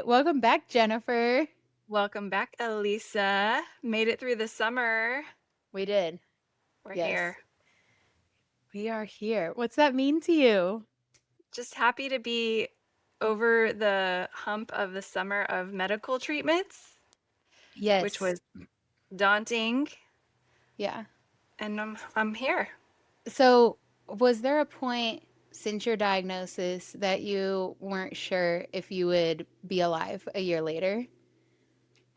Welcome back, Jennifer. Welcome back, Aleesa. Made it through the summer. We did. We're Yes. here. We are here. What's that mean to you? Just happy to be over the hump of the summer of medical treatments, which Yes. was daunting, Yeah. and I'm here. So, was there a point since your diagnosis that you weren't sure if you would be alive a year later?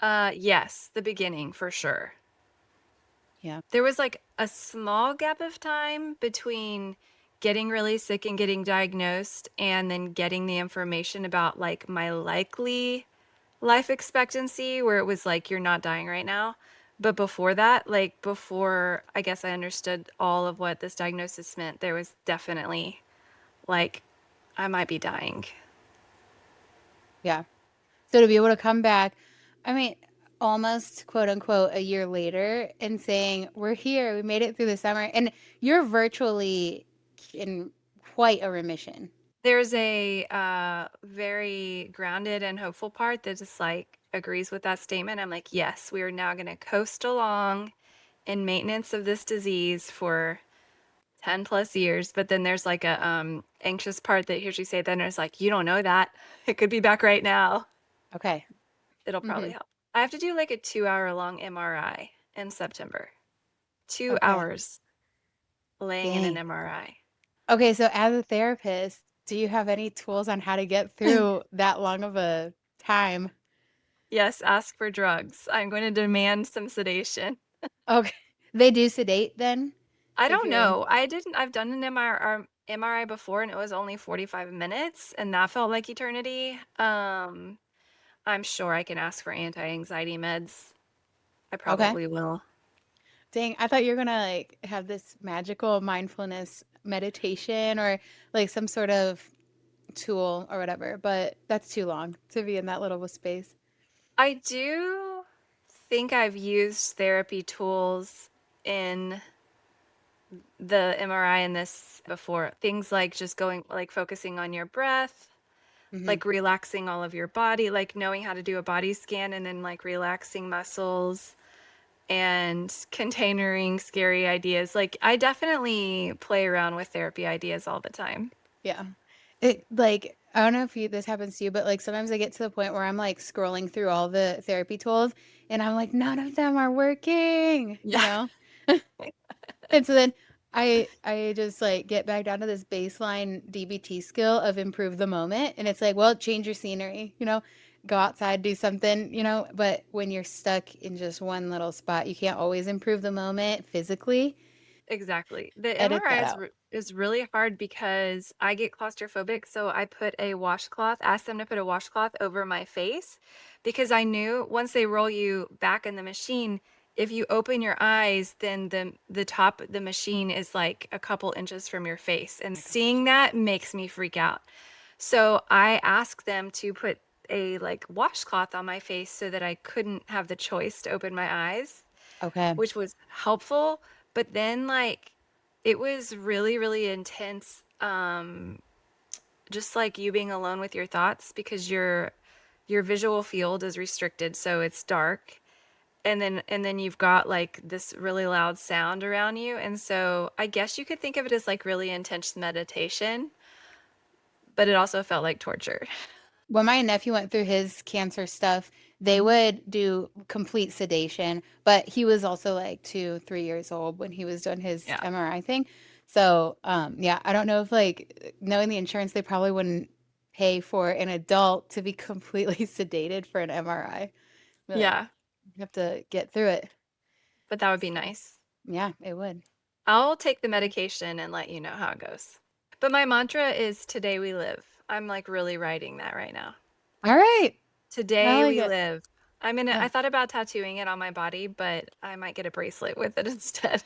Yes, the beginning for sure. Yeah. There was like a small gap of time between getting really sick and getting diagnosed and then getting the information about like my likely life expectancy where it was like you're not dying right now. But before that, like before I guess I understood all of what this diagnosis meant, there was definitely like I might be dying. Yeah. So to be able to come back, I mean, almost quote unquote a year later and saying, we're here, we made it through the summer, and you're virtually in quite a remission. There's a very grounded and hopeful part that just like agrees with that statement. I'm like, yes, we are now going to coast along in maintenance of this disease for 10 plus years. But then there's like a anxious part that hears you say that and it's like, you don't know that. It could be back right now. Okay. It'll Hmm. probably help. I have to do like a 2 hour long MRI in September. Two Okay. hours laying in an Dang. MRI. Okay, so as a therapist, do you have any tools on how to get through that long of a time? Yes, ask for drugs. I'm going to demand some sedation. Okay. They do sedate then I if don't you're in. know. I've done an MRI before and it was only 45 minutes and that felt like eternity. I'm sure I can ask for anti-anxiety meds. I Okay. probably will. Dang, I thought you were gonna like have this magical mindfulness meditation or like some sort of tool or whatever, but that's too long to be in that little of a space. I do think I've used therapy tools in the MRI in this before. Things like just going, like focusing on your breath, Hmm. like relaxing all of your body, like knowing how to do a body scan and then like relaxing muscles and containering scary ideas. Like I definitely play around with therapy ideas all the time. Yeah. It like I don't know if this happens to you, but like sometimes I get to the point where I'm like scrolling through all the therapy tools and I'm like, none of them are working, you Yeah, know? And so then I just like get back down to this baseline DBT skill of improve the moment. And it's like, well, change your scenery, go outside, do something, but when you're stuck in just one little spot, you can't always improve the moment physically. exactly. The Edit MRI that out. is really hard because I get claustrophobic, so I put a washcloth, asked them to put a washcloth over my face because I knew once they roll you back in the machine, if you open your eyes, then the top of the machine is like a couple inches from your face, and Oh my gosh. seeing that makes me freak out. So I asked them to put a like washcloth on my face so that I couldn't have the choice to open my eyes, Okay. which was helpful. But then like it was really, really intense. Just like you being alone with your thoughts because your visual field is restricted, so it's dark. And then you've got like this really loud sound around you. And so I guess you could think of it as like really intense meditation, but it also felt like torture. When my nephew went through his cancer stuff, they Mhm. would do complete sedation, but he was also like 2, 3 years old when he was doing his Yeah. MRI thing. So, yeah, I don't know if like knowing the insurance, they probably wouldn't pay for an adult to be completely sedated for an MRI. Be like, Yeah. you have to get through it. But that would be So, nice. yeah, it would. I'll take the medication and let you know how it goes. But my mantra is today we live. I'm like really writing that right now. All right. I Today like we it. live. Yeah. I thought about tattooing it on my body, but I might get a bracelet with it instead.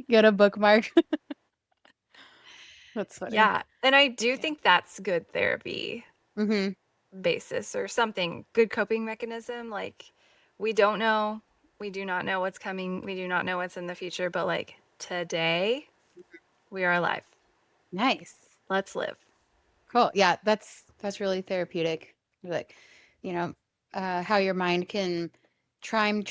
Get a bookmark. That's funny. Yeah. And I do Yeah. think that's good therapy Hmm. basis or something, good coping mechanism. Like we don't know, we do not know what's coming, we do not know what's in the future, but like today we are alive. Nice. Let's live. Cool. Yeah, that's really therapeutic. Like, you know, how your mind can time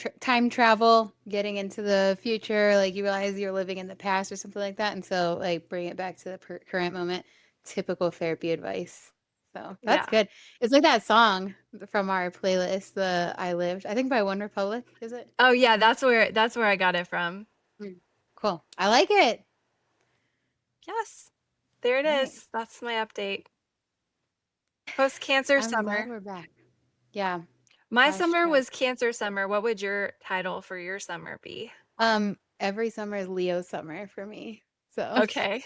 travel, getting into the future, like you realize you're living in the past or something like that, and so like bring it back to the current moment. Typical therapy advice. So that's Yeah. good. It's like that song from our playlist, the I Lived, I think by One Republic, is it? Oh yeah, that's where I got it from. Mm. Cool. I like it. Yes. There it is. Nice. That's my update. Post-cancer I'm glad summer. we're back. Yeah. My summer Hashtag. was cancer summer. What would your title for your summer be? Every summer is Leo summer for me. So Okay.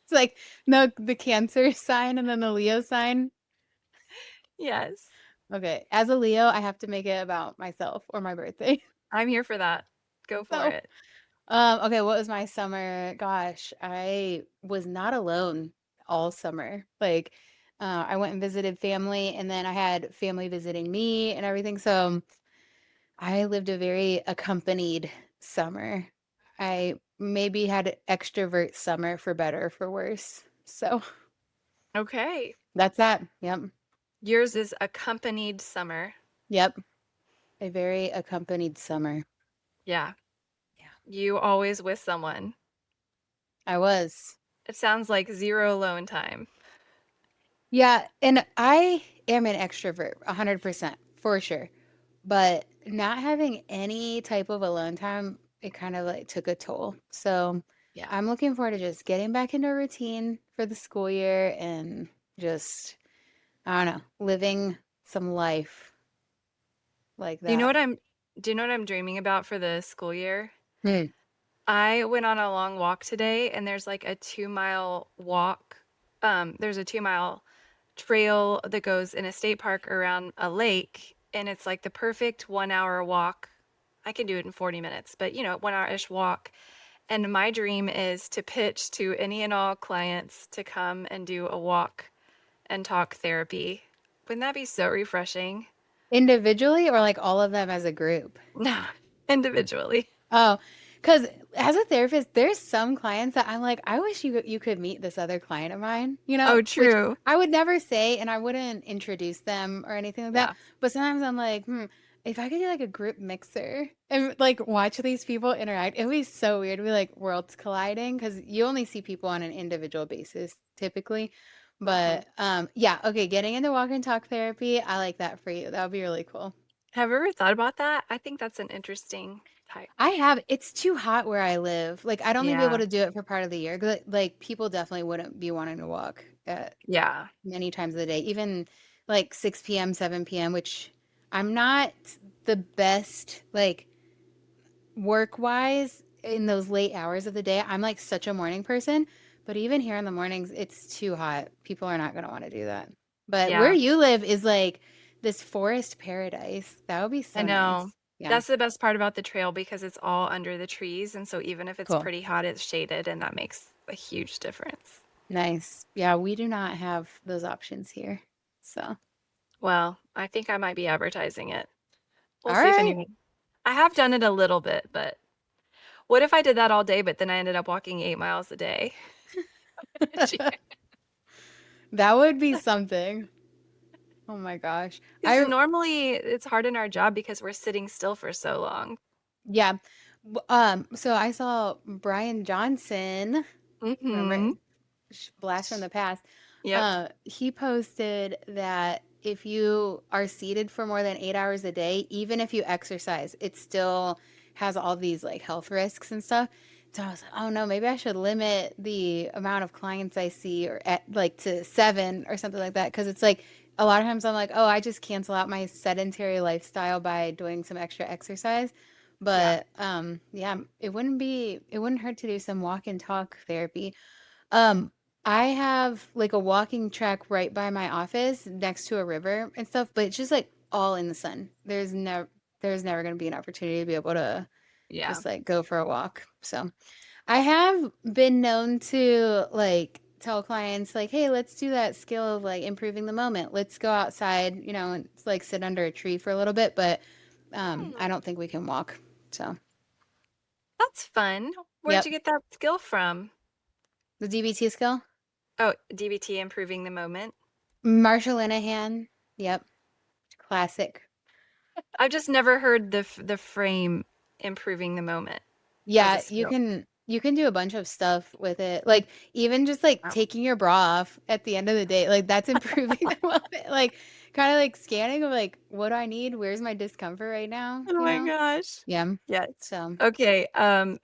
it's like no, the Cancer sign and then the Leo sign. Yes. Okay, as a Leo, I have to make it about myself or my birthday. I'm here for that. Go for So, it. okay, what was my summer? Gosh, I was not alone all summer. Like, I went and visited family, and then I had family visiting me and everything. So, I lived a very accompanied summer. I maybe had an extrovert summer for better or for worse. So, Okay. that's that. Yep. Yours is accompanied summer. Yep. A very accompanied summer. Yeah. Yeah. You always with someone. I was. It sounds like zero alone time. Yeah, and I am an extrovert, 100%, for sure. But not having any type of alone time, it kind of like took a toll. So Yeah. I'm looking forward to just getting back into a routine for the school year and just, I don't know, living some life like Do you know that. what I'm do you know what I'm dreaming about for the school year? Hmm. I went on a long walk today and there's like a 2-mile walk. There's a 2-mile trail that goes in a state park around a lake and it's like the perfect 1 hour walk. I can do it in 40 minutes, but 1 hour-ish walk. And my dream is to pitch to any and all clients to come and do a walk and talk therapy. Wouldn't that be so refreshing? Individually or like all of them as a group? No, individually. Oh, because as a therapist, there's some clients that I'm like, I wish you could meet this other client of mine, Oh, which true. I would never say, and I wouldn't introduce them or anything like that. Yeah. But sometimes I'm like, if I could do like a group mixer and like watch these people interact, it would be so weird. It'd be like worlds colliding because you only see people on an individual basis typically. Hmm. But yeah, okay, getting into walk and talk therapy, I like that for you. That would be really cool. Have you ever thought about that? I think that's an interesting type. I have. It's too hot where I live. Like, I'd only be able Yeah. to do it for part of the year. 'Cause, like, people definitely wouldn't be wanting to walk at Yeah. many times of the day, even like 6 p.m., 7 p.m., which I'm not the best, like, work wise in those late hours of the day. I'm like such a morning person, but even here in the mornings, it's too hot. People are not going to want to do that. But where Yeah. you live is like this forest paradise. That would be I so know. nice. Yeah. That's the best part about the trail because it's all under the trees. And so even if it's Cool. pretty hot, it's shaded, and that makes a huge difference. Nice. Yeah, we do not have those options here. So, Well, I think I might be advertising it. We'll all see if right. anyone. I have done it a little bit, but what if I did that all day, but then I ended up walking 8 miles a day? That would be something. Oh my gosh. Because normally it's hard in our job because we're sitting still for so long. Yeah. So I saw Brian Johnson, remember Mm-hmm. Blast from the Past. Yep. He posted that if you are seated for more than 8 hours a day, even if you exercise, it still has all these like health risks and stuff. So I was like, oh no, maybe I should limit the amount of clients I see or at like to 7 or something like that. Because it's like a lot of times I'm like, oh, I just cancel out my sedentary lifestyle by doing some extra exercise. Yeah. But yeah, it wouldn't hurt to do some walk and talk therapy. I have like a walking track right by my office next to a river and stuff, but it's just like all in the sun. There's never going to be an opportunity to be able to Yeah. just like go for a walk. So, I have been known to like tell clients like, "Hey, let's do that skill of like improving the moment. Let's go outside, and it's like sit under a tree for a little bit, but I Hmm. don't think we can walk." So, That's fun. Where'd yep. you get that skill from? The DBT skill. Oh, DBT, improving the moment. Marsha Linehan. Yep. Classic. I've just never heard the frame improving the moment as a Yeah, skill. you can do a bunch of stuff with it. Like even just like Wow. taking your bra off at the end of the day, like that's improving the moment. Like kind of like scanning of like what do I need? Where's my discomfort right now? Oh You my know? gosh. Yeah. Yes. So, Okay,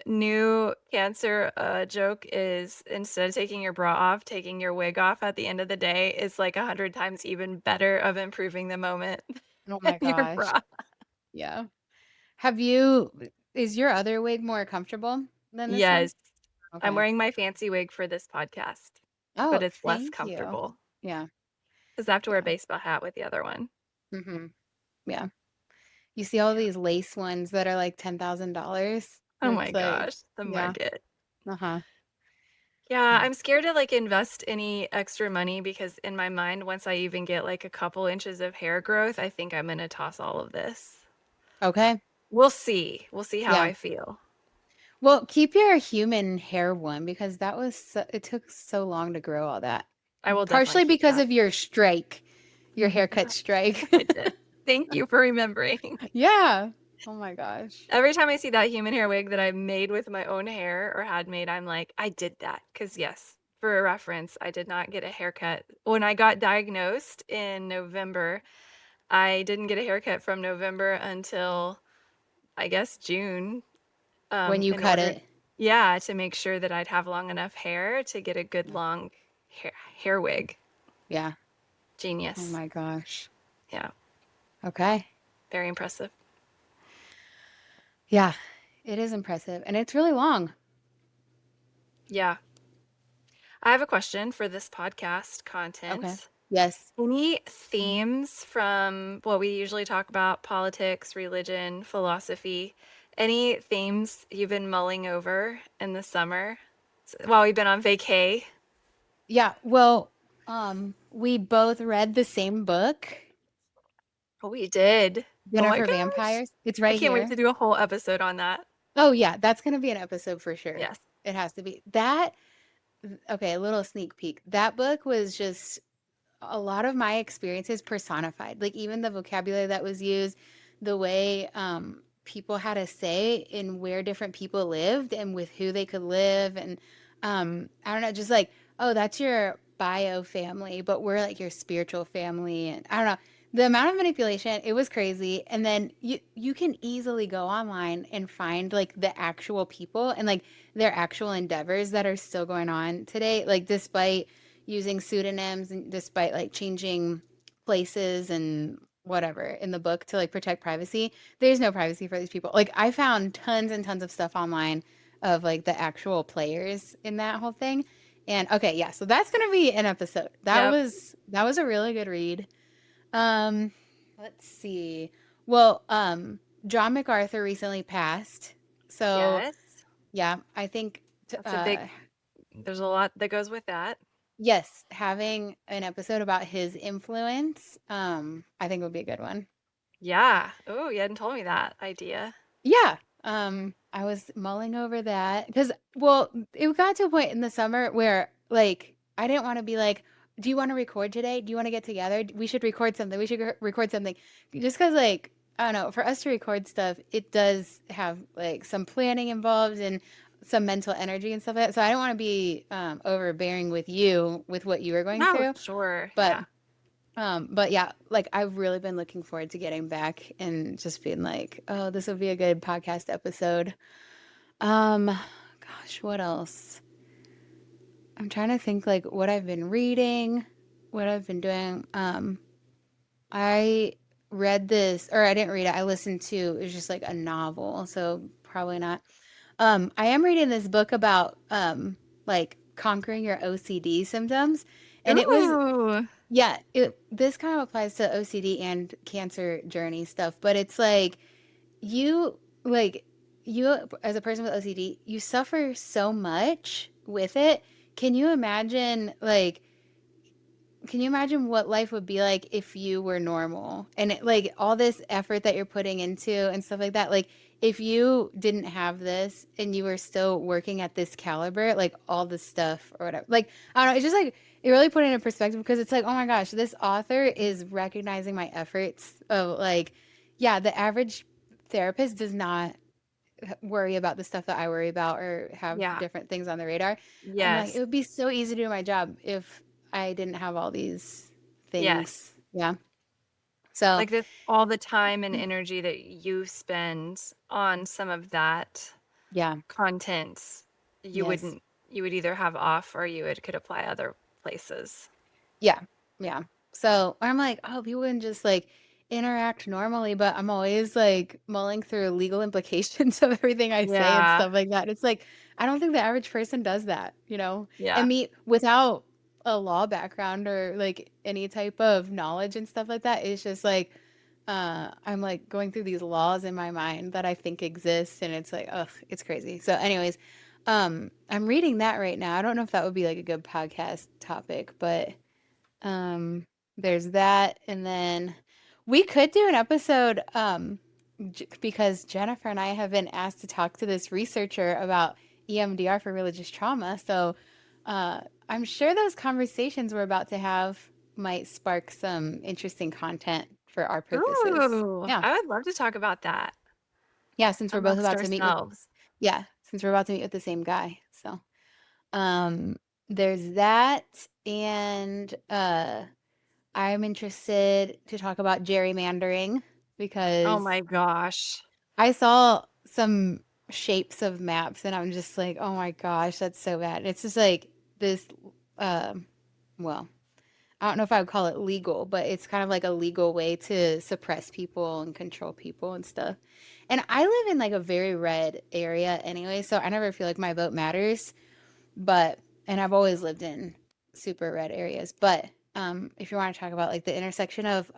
new cancer joke is instead of taking your bra off, taking your wig off at the end of the day is like 100 times even better of improving the moment oh than my your gosh. bra. Yeah. Have you is your other wig more comfortable than this one? Yes, I'm Okay. wearing my fancy wig for this podcast, but Oh, it's less thank you. comfortable Yeah. because I have to wear a Yeah. baseball hat with the other one. Mhm. Yeah. You see all Yeah. these lace ones that are like $10,000 Oh and my it's like, gosh, the yeah. market. Uh-huh. Yeah, Yeah. I'm scared to like invest any extra money because in my mind, once I even get like a couple inches of hair growth, I think I'm gonna toss all of this. Okay. We'll see. We'll see how Yeah. I feel. Well, keep your human hair one because that was it took so long to grow all that. I will definitely Partially keep because that. of your strike, your haircut strike. I did. Thank you for remembering. Yeah. Oh my gosh. Every time I see that human hair wig that I made with my own hair or had made, I'm like, I did that. Because, yes, for a reference, I did not get a haircut. When I got diagnosed in November, I didn't get a haircut from November until, I guess, June, When you in cut order, it. yeah, to make sure that I'd have long enough hair to get a good Yeah. long hair wig. Yeah. Oh Genius. my gosh. Yeah, Okay. very impressive. Yeah. It is impressive and it's really long. Yeah. I have a question for this podcast Okay. content. Yes. Any themes from what we usually talk about, politics, religion, philosophy? Any themes you've been mulling over in the summer while we've been on vacay? Yeah. Well, we both read the same book, Oh, we did. Oh Dinner my for gosh. Vampires. It's I right can't wait here. to do a whole episode on that. Oh yeah, that's gonna be an episode for sure. Yes. It has to be. That okay, a little sneak peek. That book was just a lot of my experiences personified. Like even the vocabulary that was used, the way people had a say in where different people lived and with who they could live, and I don't know, just like oh, that's your bio family, but we're like your spiritual family, and I don't know. The amount of manipulation, it was crazy. And then you can easily go online and find like the actual people and like their actual endeavors that are still going on today, like despite using pseudonyms and despite like changing places and whatever in the book to like protect privacy, there's no privacy for these people. Like I found tons and tons of stuff online of like the actual players in that whole thing. And okay, yeah, so that's gonna be an episode. Yep. That was a really good read. Um, let's see. Well, John MacArthur recently passed. So Yes. yeah, I think That's a big, there's a lot that goes with that. yes, having an episode about his influence, I think would be a good one. Yeah. Oh, you hadn't told me that idea. Yeah. I was mulling over that because, well, it got to a point in the summer where, like, I didn't want to be like, "Do you want to record today? Do you want to get together? We should record something. We should record something." Just because, like, I don't know, for us to record stuff, it does have like some planning involved and some mental energy and stuff like that. So I don't want to be overbearing with you with what you were going No, through, sure. but Yeah. But yeah, like I've really been looking forward to getting back and just being like, oh, this would be a good podcast episode. Gosh, what else? I'm trying to think like what I've been reading, what I've been doing. I read this, or I didn't read it. I listened to it was just like a novel, so probably not. I am reading this book about like conquering your OCD symptoms, and it was Ooh. yeah, this kind of applies to OCD and cancer journey stuff, but it's you like you as a person with OCD, you suffer so much with it. Can you imagine can you imagine what life would be like if you were normal? And like all this effort that you're putting into and stuff like that, like if you didn't have this and you were still working at this caliber, like all this stuff or whatever. Like I don't know, it's just like it really put it in perspective because it's like, oh my gosh, this author is recognizing my efforts of like, yeah, the average therapist does not worry about the stuff that I worry about or have Yeah. different things on the radar. I'm like, it Yes. would be so easy to do my job if I didn't have all these Yes. things. Yeah. So, Like this, all the time and energy that you spend on some of that yeah. content, you Yes. wouldn't you would either have off or you would could apply other places. Yeah. Yeah. So I'm like, oh, people can just like interact normally, but I'm always like mulling through legal implications of everything I say and Yeah. stuff like that. It's like, I don't think the average person does that, you know? Yeah. And me without a law background or like any type of knowledge and stuff like that, it's just like, I'm like going through these laws in my mind that I think exist, and it's like, ugh, it's crazy. So, anyways, I'm reading that right now. I don't know if that would be like a good podcast topic, but um, there's that, and then we could do an episode because Jennifer and I have been asked to talk to this researcher about EMDR for religious trauma. So I'm sure those conversations we're about to have might spark some interesting content for our purposes. Ooh, Yeah. I would love to talk about that Yeah, since we're both amongst about to meet with ourselves. yeah, since we're about to meet with the same guy. So, um there's that, and I'm interested to talk about gerrymandering Oh because my gosh. I saw some shapes of maps and I'm just like, oh my gosh, that's so bad. It's just like this, um, well, I don't know if I would call it legal, but it's kind of like a legal way to suppress people and control people and stuff. And I live in like a very red area anyway, so I never feel like my vote matters. But and I've always lived in super red areas. But if you want to talk about like the intersection of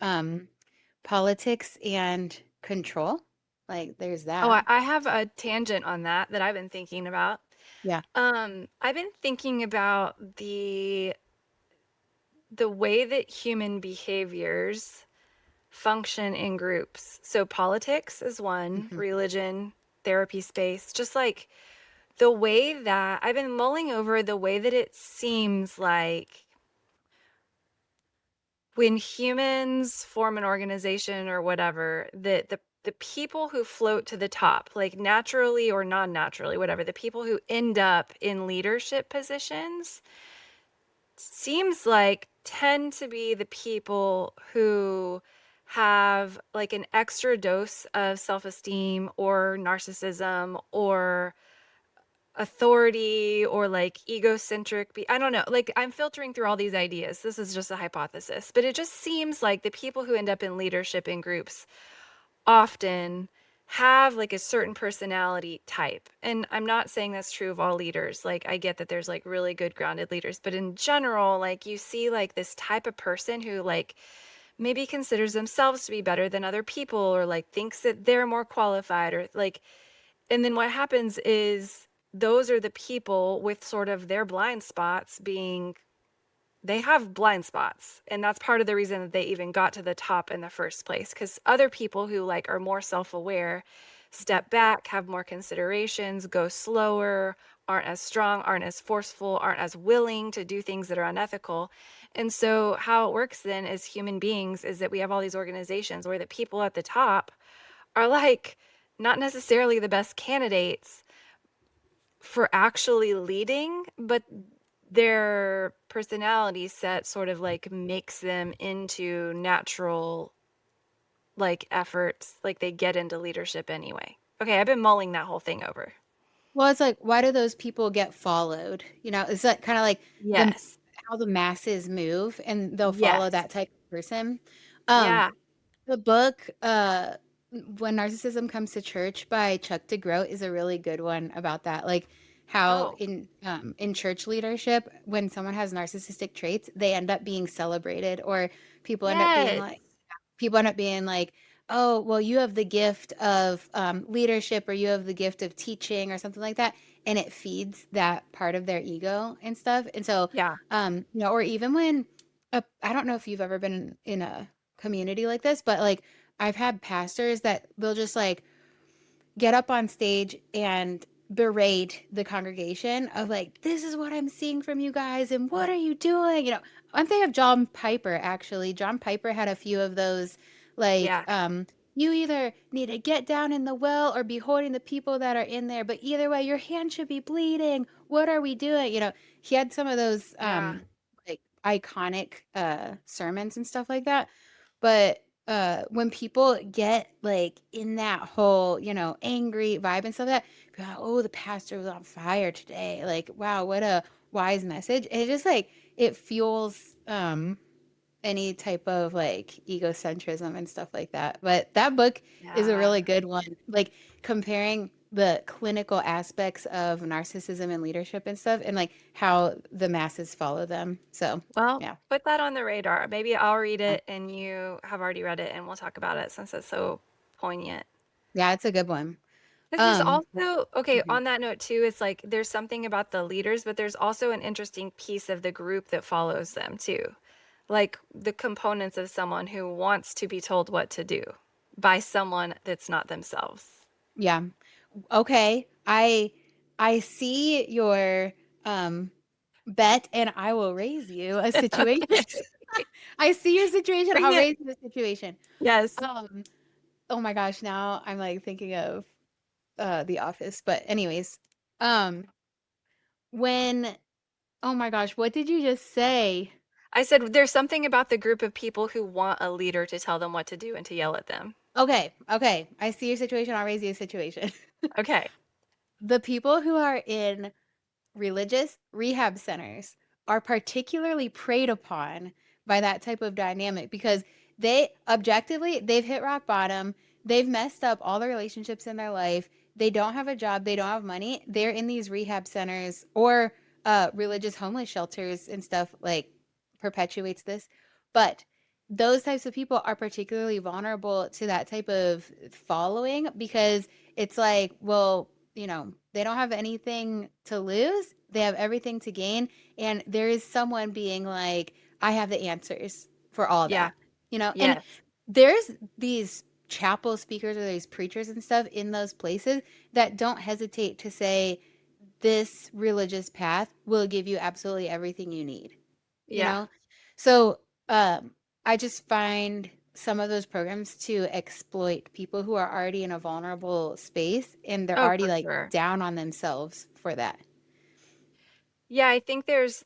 politics and control, like there's Oh, that. I have a tangent on that that I've been thinking about. Yeah. I've been thinking about the way that human behaviors function in groups. So politics is one, Hmm. religion, therapy space, just like the way that I've been mulling over the way that it seems like when humans form an organization or whatever, that the people who float to the top, like naturally or non-naturally, whatever, the people who end up in leadership positions seems like tend to be the people who have like an extra dose of self-esteem or narcissism or authority or like egocentric I don't know, like I'm filtering through all these ideas, this is just a hypothesis, but it just seems like the people who end up in leadership in groups often have like a certain personality type. And I'm not saying that's true of all leaders. Like I get that there's like really good grounded leaders, but in general, like you see like this type of person who like maybe considers themselves to be better than other people or like thinks that they're more qualified or like, and then what happens is those are the people with sort of their blind spots being, they have blind spots, and that's part of the reason that they even got to the top in the first place, because other people who like are more self-aware step back, have more considerations, go slower, aren't as strong, aren't as forceful, aren't as willing to do things that are unethical. And so how it works then as human beings is that we have all these organizations where the people at the top are like not necessarily the best candidates for actually leading, but their personality set sort of like makes them into natural like efforts, like they get into leadership anyway. Okay, I've been mulling that whole thing over. Well, it's like, why do those people get followed? You know, it's like kind of like the Yes. how the masses move, and they'll follow Yes. that type of person. Um, Yeah. The book, When Narcissism Comes to Church by Chuck DeGroat is a really good one about that. Like how Oh, in church leadership, when someone has narcissistic traits, they end up being celebrated, or people end up being yes. like people end up being like, oh, well, you have the gift of leadership, or you have the gift of teaching, or something like that. And it feeds that part of their ego and stuff. And so, Yeah. you know, or even when, I don't know if you've ever been in a community like this, but like I've had pastors that they'll just like get up on stage and berate the congregation of like, this is what I'm seeing from you guys, and what are you doing? I'm thinking of John Piper actually. John Piper had a few of those, like, Yeah. you either need to get down in the well or be holding the people that are in there, but either way, your hand should be bleeding. What are we doing? He had some of those Yeah. like iconic sermons and stuff like that. But when people get like in that whole, angry vibe and stuff like that, be like, oh, the pastor was on fire today. Like, wow, what a wise message. And it just like it fuels any type of like egocentrism and stuff like that. But that book is a Yeah. really good one. Like comparing the clinical aspects of narcissism and leadership and stuff and like how the masses follow them. So, Well, yeah. put that on the radar. Maybe I'll read Yeah. it and you have already read it and we'll talk about it since it's so poignant. Yeah, it's a good one. Because there's Um also, okay, mhm. on that note too, it's like there's something about the leaders, but there's also an interesting piece of the group that follows them too. Like the components of someone who wants to be told what to do by someone that's not themselves. Yeah. Okay. I see your bet and I will raise you a situation. Okay. I see your situation. Bring I'll it. raise you a situation. Yes. Um oh my gosh, now I'm like thinking of The Office. But anyways, um when oh my gosh, what did you just say? I said there's something about the group of people who want a leader to tell them what to do and to yell at them. Okay, okay. I see your situation. I'll raise you a situation. Okay. The people who are in religious rehab centers are particularly preyed upon by that type of dynamic because they objectively they've hit rock bottom, they've messed up all the relationships in their life, they don't have a job, they don't have money, they're in these rehab centers or religious homeless shelters and stuff like perpetuates this. But those types of people are particularly vulnerable to that type of following because it's like, well, they don't have anything to lose. They have everything to gain. And there is someone being like, I have the answers for all Yeah. that, and Yes. there's these chapel speakers or these preachers and stuff in those places that don't hesitate to say, this religious path will give you absolutely everything you need, you Yeah. know? So, I just find some of those programs to exploit people who are already in a vulnerable space and they're Oh, already for like sure. down on themselves for that. Yeah, I think there's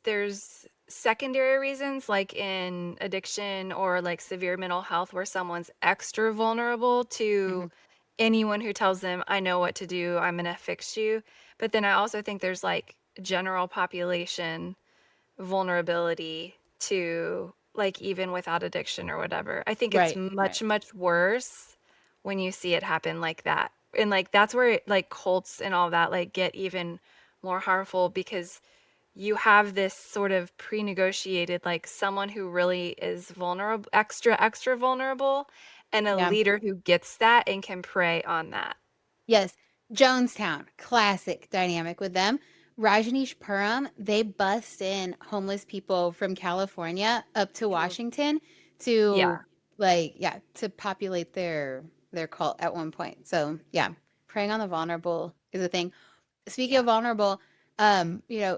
secondary reasons like in addiction or like severe mental health where someone's extra vulnerable to Mhm. anyone who tells them, I know what to do, I'm gonna fix you. But then I also think there's like general population vulnerability to like even without addiction or whatever. I think it's Right, right. much, much worse when you see it happen like that. And like that's where like cults and all that like get even more harmful because you have this sort of pre-negotiated like someone who really is vulnerable, extra vulnerable, and a Yeah. leader who gets that and can prey on that. Yes, Jonestown, classic dynamic with them. Rajneeshpuram, they bust in homeless people from California up to Mm. Washington Yeah, to like, yeah, to populate their cult at one point. So, yeah, preying on the vulnerable is a thing. Speaking yeah. of vulnerable,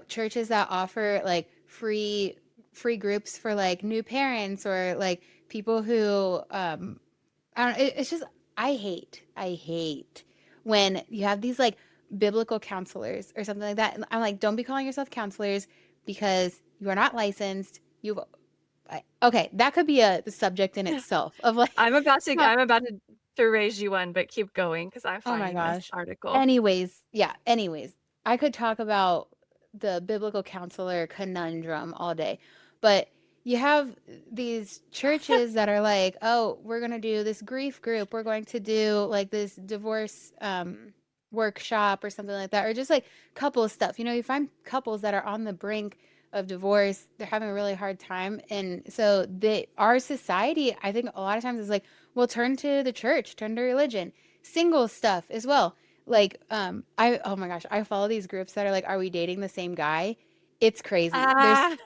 churches that offer like free groups for like new parents or like people who I don't it's just I hate when you have these like biblical counselors or something like that. And I'm like, don't be calling yourself counselors because you are not licensed. Okay, that could be a subject in itself of like, how, I'm about to raise you one, but keep going because I'm oh my finding this gosh. article. Anyways, yeah, anyways, I could talk about the biblical counselor conundrum all day. But you have these churches that are like, "Oh, we're going to do this grief group. We're going to do like this divorce workshop or something like that or just like couple stuff." You find couples that are on the brink of divorce. They're having a really hard time and so our society, I think a lot of times is like, "Well, turn to the church, turn to religion." Single stuff as well. Like, I oh my gosh, I follow these groups that are like, "Are we dating the same guy?" It's crazy. Ah,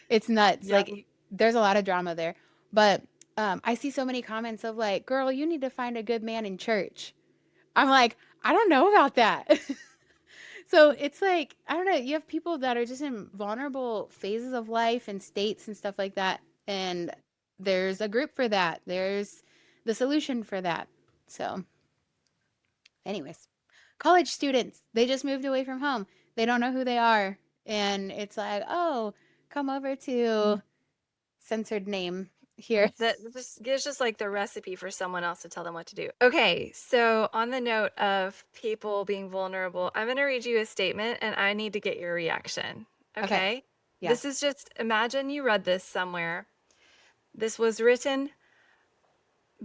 It's nuts. yeah. Like, there's a lot of drama there. But I see so many comments of like, "Girl, you need to find a good man in church." I'm like, I don't know about that. So it's like, I don't know, you have people that are just in vulnerable phases of life and states and stuff like that. And there's a group for that. There's the solution for that. So, anyways, college students, they just moved away from home. They don't know who they are. And it's like, oh, come over to censored name here. It's just like the recipe for someone else to tell them what to do. Okay, so on the note of people being vulnerable, I'm going to read you a statement and I need to get your reaction. Okay. Okay? Yeah. This is just imagine you read this somewhere. This was written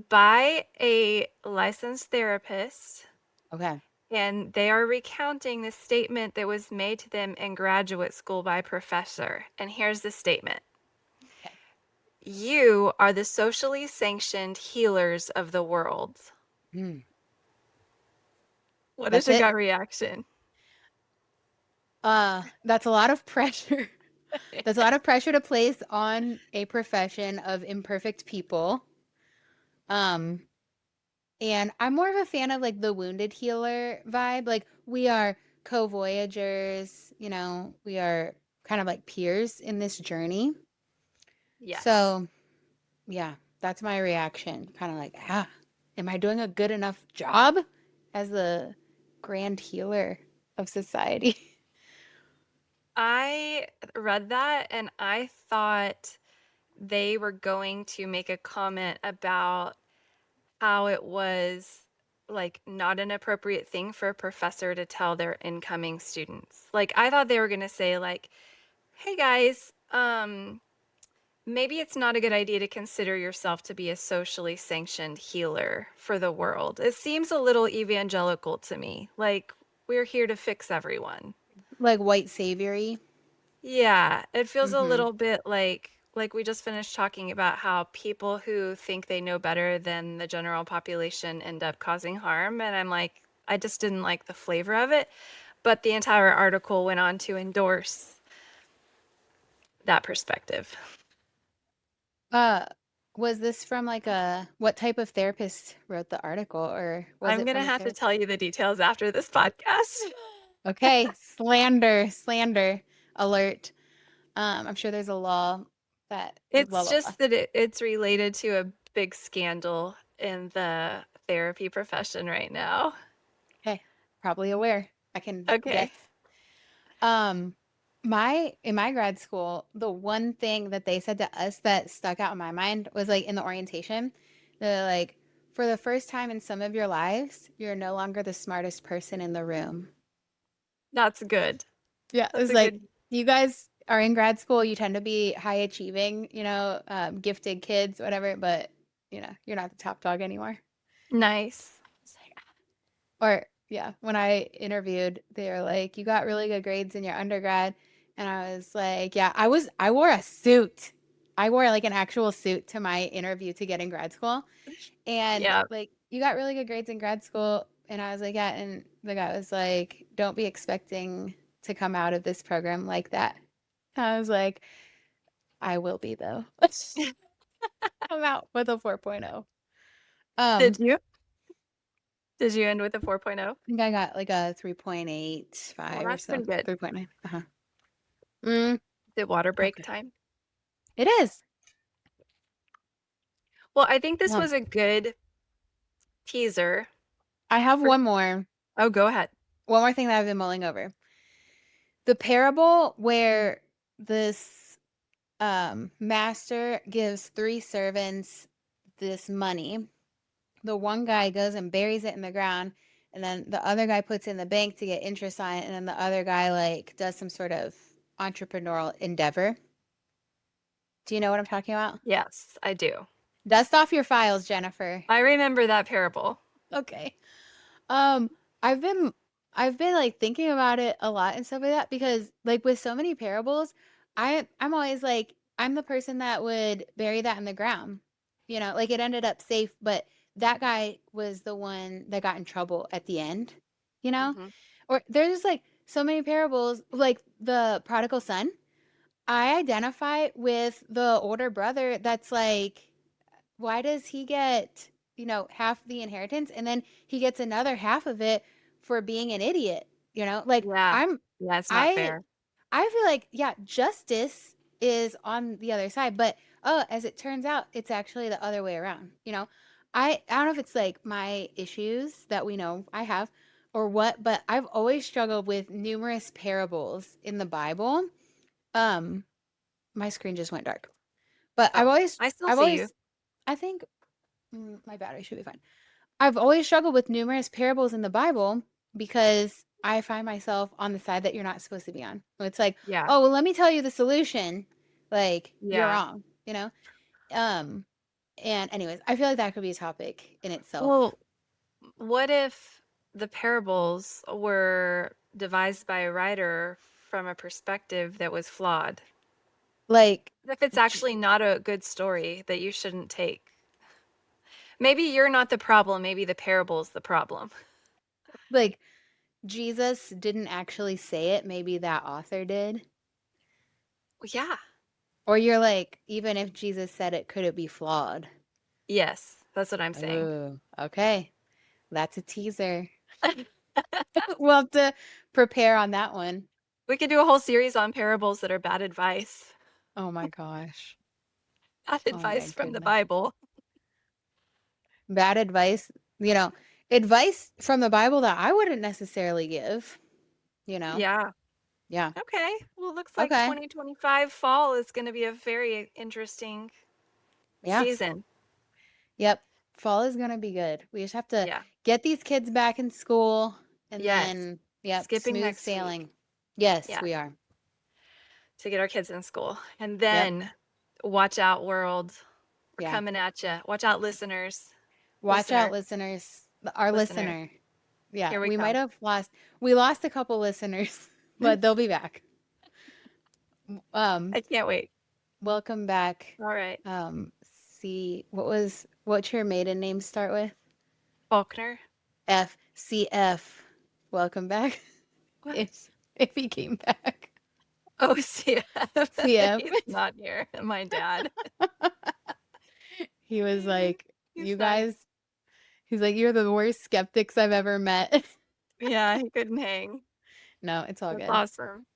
by a licensed therapist, Okay. and they are recounting the statement that was made to them in graduate school by a professor. And here's the statement: Okay. You are the socially sanctioned healers of the world. Mm. What is That's your it. gut reaction? That's a lot of pressure. That's a lot of pressure to place on a profession of imperfect people. Um, and I'm more of a fan of like the wounded healer vibe. Like we are co-voyagers, we are kind of like peers in this journey. Yes. So, yeah, that's my reaction. Kind of like, am I doing a good enough job as the grand healer of society? I read that and I thought they were going to make a comment about how it was like not an appropriate thing for a professor to tell their incoming students. Like I thought they were going to say like, "Hey guys, maybe it's not a good idea to consider yourself to be a socially sanctioned healer for the world." It seems a little evangelical to me. Like we're here to fix everyone. Like white savory. Yeah, it feels a Mm-hmm. little bit like we just finished talking about how people who think they know better than the general population end up causing harm, and I'm like, I just didn't like the flavor of it, but the entire article went on to endorse that perspective. Uh, was this from like what type of therapist wrote the article, or was I'm it gonna from a have to therapist? tell you the details after this podcast. Okay, slander alert. I'm sure there's a law that blah It's blah blah. just that it's related to a big scandal in the therapy profession right now. Okay, probably aware. I can guess. Okay. Um, in my grad school, the one thing that they said to us that stuck out in my mind was like in the orientation, they're like, for the first time in some of your lives, you're no longer the smartest person in the room. That's good. Yeah, That's it's a like good. you guys are in grad school, you tend to be high achieving, gifted kids, whatever, but you're not the top dog anymore. Nice. It's like, or yeah, when I interviewed, they were like, "You got really good grades in your undergrad," and I was like, "Yeah, I wore a suit. I wore like an actual suit to my interview to get in grad school." And Yeah. like, "You got really good grades in grad school," and I was like, "Yeah," and the guy was like, "Don't be expecting to come out of this program like that." I was like, "I will be though." I'm out with a 4.0. Did Um, you? Did you end with a 4.0? I think I got like a Well, 3.85 or that's so. pretty good. 3.9. Uh-huh. Mm, Did water break okay. time? It is. Well, I think this Um, was a good teaser I have for. Oh, go ahead. one more thing that I've been mulling over. The parable where this master gives three servants this money. The one guy goes and buries it in the ground, and then the other guy puts it in the bank to get interest on it, and then the other guy like does some sort of entrepreneurial endeavor. Do you know what I'm talking about? Yes, I do. Dust off your files, Jennifer. I remember that parable. Okay. Um, I've been I've been like thinking about it a lot and stuff like that because like with so many parables, I'm always like I'm the person that would bury that in the ground. Like it ended up safe, but that guy was the one that got in trouble at the end, you know? Hmm. Or there's just like so many parables, like the prodigal son. I identify with the older brother that's like, why does he get half the inheritance, and then he gets another half of it for being an idiot, Like, Yeah. Yeah, it's not I fair. I feel like, yeah, justice is on the other side, but as it turns out, it's actually the other way around. I don't know if it's like my issues that we know I have or what, but I've always struggled with numerous parables in the Bible. Um, my screen just went dark. But Oh, I still I've see you. always I think my battery should be fine. I've always struggled with numerous parables in the Bible because I find myself on the side that you're not supposed to be on. It's like, Yeah. "Oh, well, let me tell you the solution." Like, you're Yeah. wrong. Um, and anyways, I feel like that could be a topic in itself. Well, what if the parables were devised by a writer from a perspective that was flawed? Like, What if it's J- actually not a good story that you shouldn't take? Maybe you're not the problem, maybe the parable's the problem. like Jesus didn't actually say it, maybe that author did. Well, yeah. Or you're like, even if Jesus said it, could it be flawed? Yes, that's what I'm saying. Oh, okay. That's a teaser. We'll have to prepare on that one. We could do a whole series on parables that are bad advice. Oh my gosh. Bad Oh my advice from the goodness. Bible. Bad advice, you know, advice from the Bible that I wouldn't necessarily give, you know? Yeah. Yeah. Okay. Well, looks like Okay. 2025 fall is going to be a very interesting Yeah. season. Yep. Fall is gonna be good. We just have to Yeah. get these kids back in school and Yes. then, yep, Skipping smooth next week. sailing. Yes, Yeah. we are. To get our kids in school. And Yep. then watch out, world. We're Yeah. coming at you. Watch out, listeners. Watch out, Listener. listeners. Our Listener. listener. Yeah, Here we we might come. have lost a couple listeners, but they'll be back. Um, I can't wait. welcome back. All right. C what's your maiden name start with? Faulkner. FCF. Welcome back. If What? if he came back. Oh, CF. CF. He's not here. My dad. He was like, He's "You not. guys," he's like, "You're the worst skeptics I've ever met." Yeah, he couldn't hang. No, it's all That's good. awesome.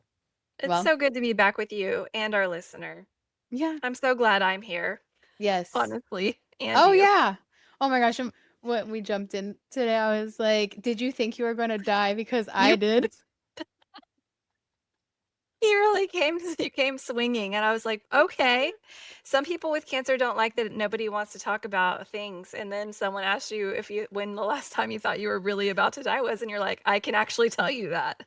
It's Well, so good to be back with you and our listener. yeah. I'm so glad I'm here, Yes. honestly, and Oh you. yeah. Oh my gosh, when we jumped in today, I was like, "Did you think you were gonna die because I You did?" he really came swinging, and I was like, "Okay." Some people with cancer don't like that nobody wants to talk about things, and then someone asks you if you when the last time you thought you were really about to die was, and you're like, "I can actually tell you that.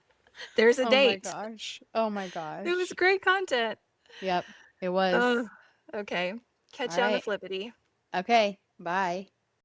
There's a Oh my date." gosh. Oh my It was gosh. great content. Yep, it was. Oh, okay. All Catch you on the right. flippity. Okay. Bye.